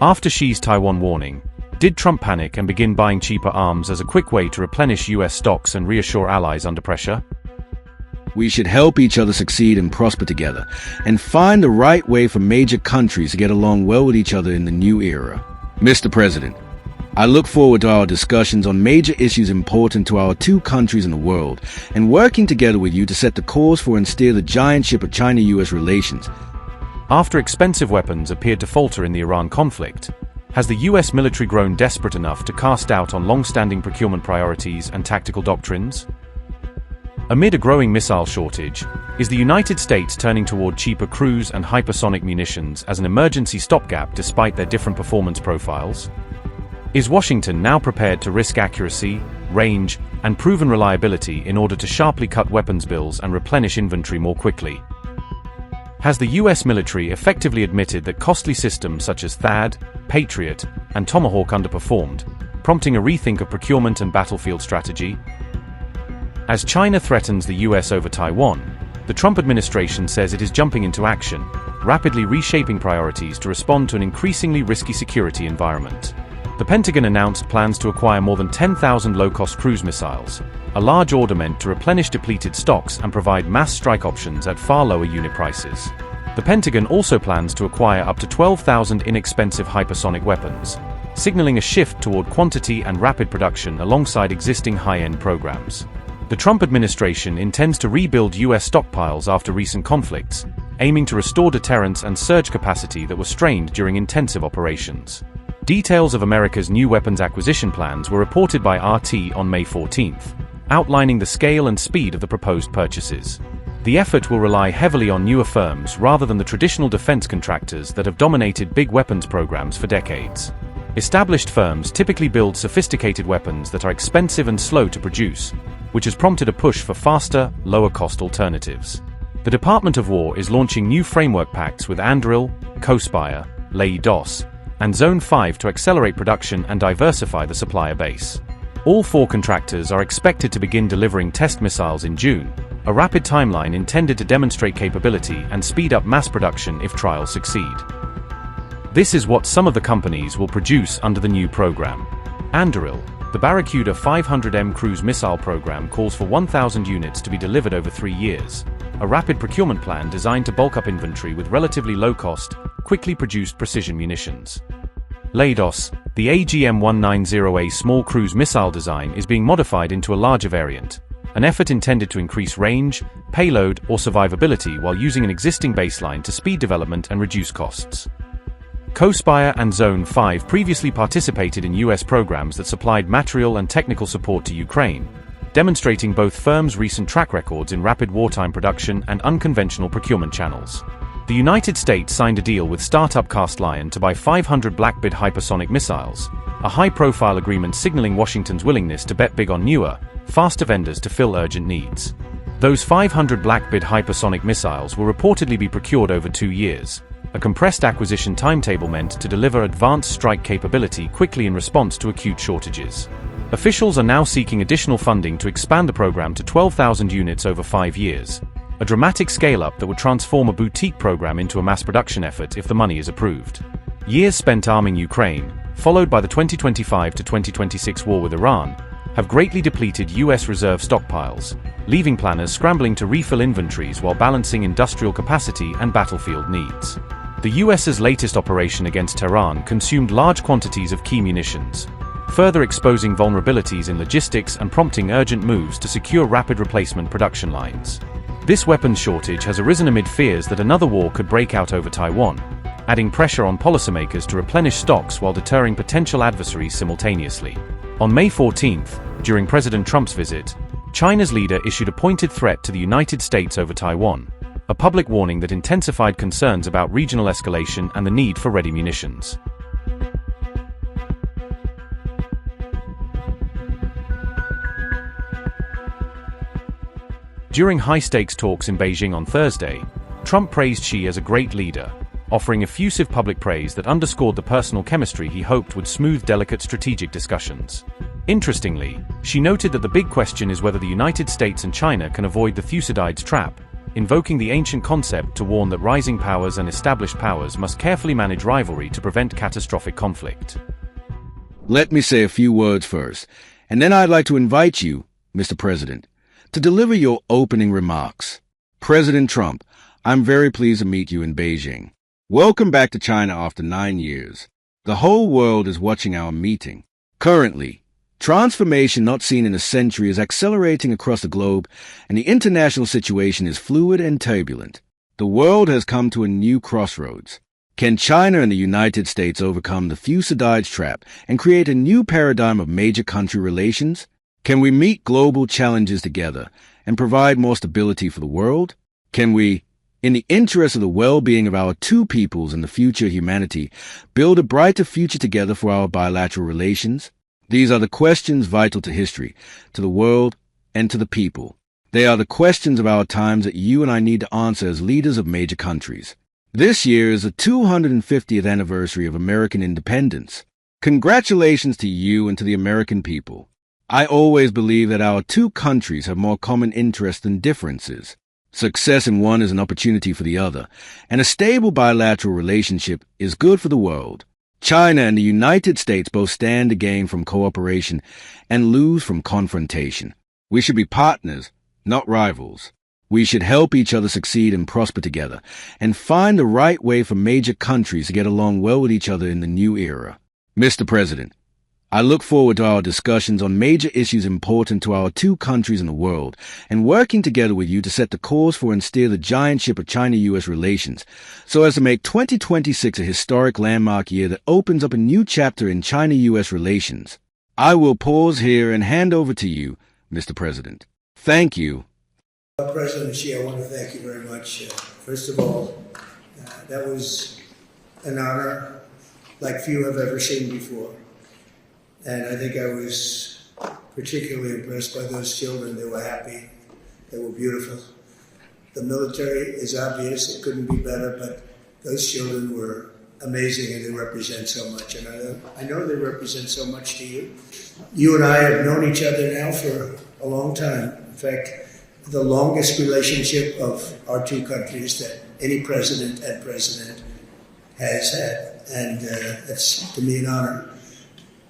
After Xi's Taiwan warning, did Trump panic and begin buying cheaper arms as a quick way to replenish US stocks and reassure allies under pressure? We should help each other succeed and prosper together, and find the right way for major countries to get along well with each other in the new era. Mr. President, I look forward to our discussions on major issues important to our two countries in the world, and working together with you to set the course for and steer the giant ship of China-US relations. After expensive weapons appeared to falter in the Iran conflict, has the US military grown desperate enough to cast doubt on long-standing procurement priorities and tactical doctrines? Amid a growing missile shortage, is the United States turning toward cheaper cruise and hypersonic munitions as an emergency stopgap despite their different performance profiles? Is Washington now prepared to risk accuracy, range, and proven reliability in order to sharply cut weapons bills and replenish inventory more quickly? Has the US military effectively admitted that costly systems such as THAAD, Patriot, and Tomahawk underperformed, prompting a rethink of procurement and battlefield strategy? As China threatens the US over Taiwan, the Trump administration says it is jumping into action, rapidly reshaping priorities to respond to an increasingly risky security environment. The Pentagon announced plans to acquire more than 10,000 low-cost cruise missiles, a large order meant to replenish depleted stocks and provide mass strike options at far lower unit prices. The Pentagon also plans to acquire up to 12,000 inexpensive hypersonic weapons, signaling a shift toward quantity and rapid production alongside existing high-end programs. The Trump administration intends to rebuild US stockpiles after recent conflicts, aiming to restore deterrence and surge capacity that were strained during intensive operations. Details of America's new weapons acquisition plans were reported by RT on May 14th, outlining the scale and speed of the proposed purchases. The effort will rely heavily on newer firms rather than the traditional defense contractors that have dominated big weapons programs for decades. Established firms typically build sophisticated weapons that are expensive and slow to produce, which has prompted a push for faster, lower-cost alternatives. The Department of War is launching new framework pacts with Anduril, Stockpile, Leidos, and Zone 5 to accelerate production and diversify the supplier base. All four contractors are expected to begin delivering test missiles in June, a rapid timeline intended to demonstrate capability and speed up mass production if trials succeed. This is what some of the companies will produce under the new program. Anduril, the Barracuda 500M cruise missile program, calls for 1,000 units to be delivered over 3 years, a rapid procurement plan designed to bulk up inventory with relatively low-cost, quickly produced precision munitions. Leidos, the AGM-190A small cruise missile design, is being modified into a larger variant, an effort intended to increase range, payload, or survivability while using an existing baseline to speed development and reduce costs. Stockpile and Zone 5 previously participated in US programs that supplied material and technical support to Ukraine, demonstrating both firms' recent track records in rapid wartime production and unconventional procurement channels. The United States signed a deal with startup Castelion to buy 500 Blackbird hypersonic missiles, a high-profile agreement signaling Washington's willingness to bet big on newer, faster vendors to fill urgent needs. Those 500 Blackbird hypersonic missiles will reportedly be procured over 2 years, a compressed acquisition timetable meant to deliver advanced strike capability quickly in response to acute shortages. Officials are now seeking additional funding to expand the program to 12,000 units over 5 years, a dramatic scale-up that would transform a boutique program into a mass production effort if the money is approved. Years spent arming Ukraine, followed by the 2025 to 2026 war with Iran, have greatly depleted US reserve stockpiles, leaving planners scrambling to refill inventories while balancing industrial capacity and battlefield needs. The US's latest operation against Tehran consumed large quantities of key munitions, further exposing vulnerabilities in logistics and prompting urgent moves to secure rapid replacement production lines. This weapons shortage has arisen amid fears that another war could break out over Taiwan, adding pressure on policymakers to replenish stocks while deterring potential adversaries simultaneously. On May 14th, during President Trump's visit, China's leader issued a pointed threat to the United States over Taiwan, a public warning that intensified concerns about regional escalation and the need for ready munitions. During high-stakes talks in Beijing on Thursday, Trump praised Xi as a great leader, offering effusive public praise that underscored the personal chemistry he hoped would smooth delicate strategic discussions. Interestingly, Xi noted that the big question is whether the United States and China can avoid the Thucydides trap, invoking the ancient concept to warn that rising powers and established powers must carefully manage rivalry to prevent catastrophic conflict. Let me say a few words first, and then I'd like to invite you, Mr. President, to deliver your opening remarks. President Trump, I'm very pleased to meet you in Beijing. Welcome back to China after 9 years. The whole world is watching our meeting. Currently, transformation not seen in a century is accelerating across the globe, and the international situation is fluid and turbulent. The world has come to a new crossroads. Can China and the United States overcome the Thucydides trap and create a new paradigm of major country relations? Can we meet global challenges together and provide more stability for the world? Can we, in the interest of the well-being of our two peoples and the future of humanity, build a brighter future together for our bilateral relations? These are the questions vital to history, to the world, and to the people. They are the questions of our times that you and I need to answer as leaders of major countries. This year is the 250th anniversary of American independence. Congratulations to you and to the American people. I always believe that our two countries have more common interests than differences. Success in one is an opportunity for the other, and a stable bilateral relationship is good for the world. China and the United States both stand to gain from cooperation and lose from confrontation. We should be partners, not rivals. We should help each other succeed and prosper together, and find the right way for major countries to get along well with each other in the new era. Mr. President, I look forward to our discussions on major issues important to our two countries in the world, and working together with you to set the course for and steer the giant ship of China-U.S. relations, so as to make 2026 a historic landmark year that opens up a new chapter in China-U.S. relations. I will pause here and hand over to you, Mr. President. Thank you. President Xi, I want to thank you very much. First of all, that was an honor like few have ever seen before. And I think I was particularly impressed by those children. They were happy. They were beautiful. The military is obvious. It couldn't be better, but those children were amazing, and they represent so much. And I know they represent so much to you. You and I have known each other now for a long time. In fact, the longest relationship of our two countries that any president and president has had. And it's, to me, an honor.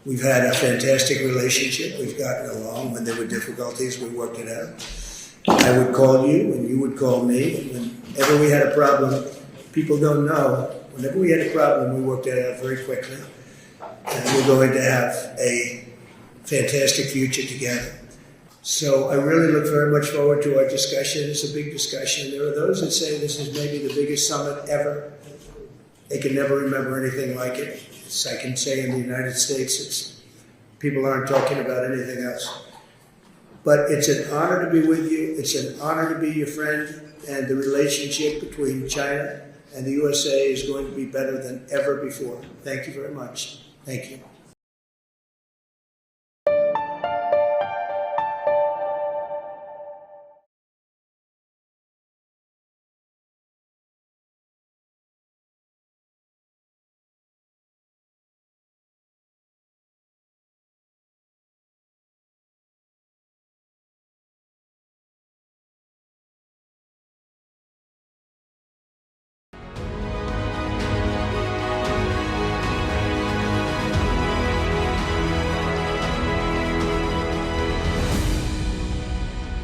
We've had a fantastic relationship. We've gotten along. When there were difficulties, we worked it out. I would call you, and you would call me. Whenever we had a problem, people don't know. Whenever we had a problem, we worked it out very quickly. And we're going to have a fantastic future together. So I really look very much forward to our discussion. It's a big discussion. There are those that say this is maybe the biggest summit ever. They can never remember anything like it. I can say in the United States, people aren't talking about anything else. But it's an honor to be with you. It's an honor to be your friend. And the relationship between China and the USA is going to be better than ever before. Thank you very much. Thank you.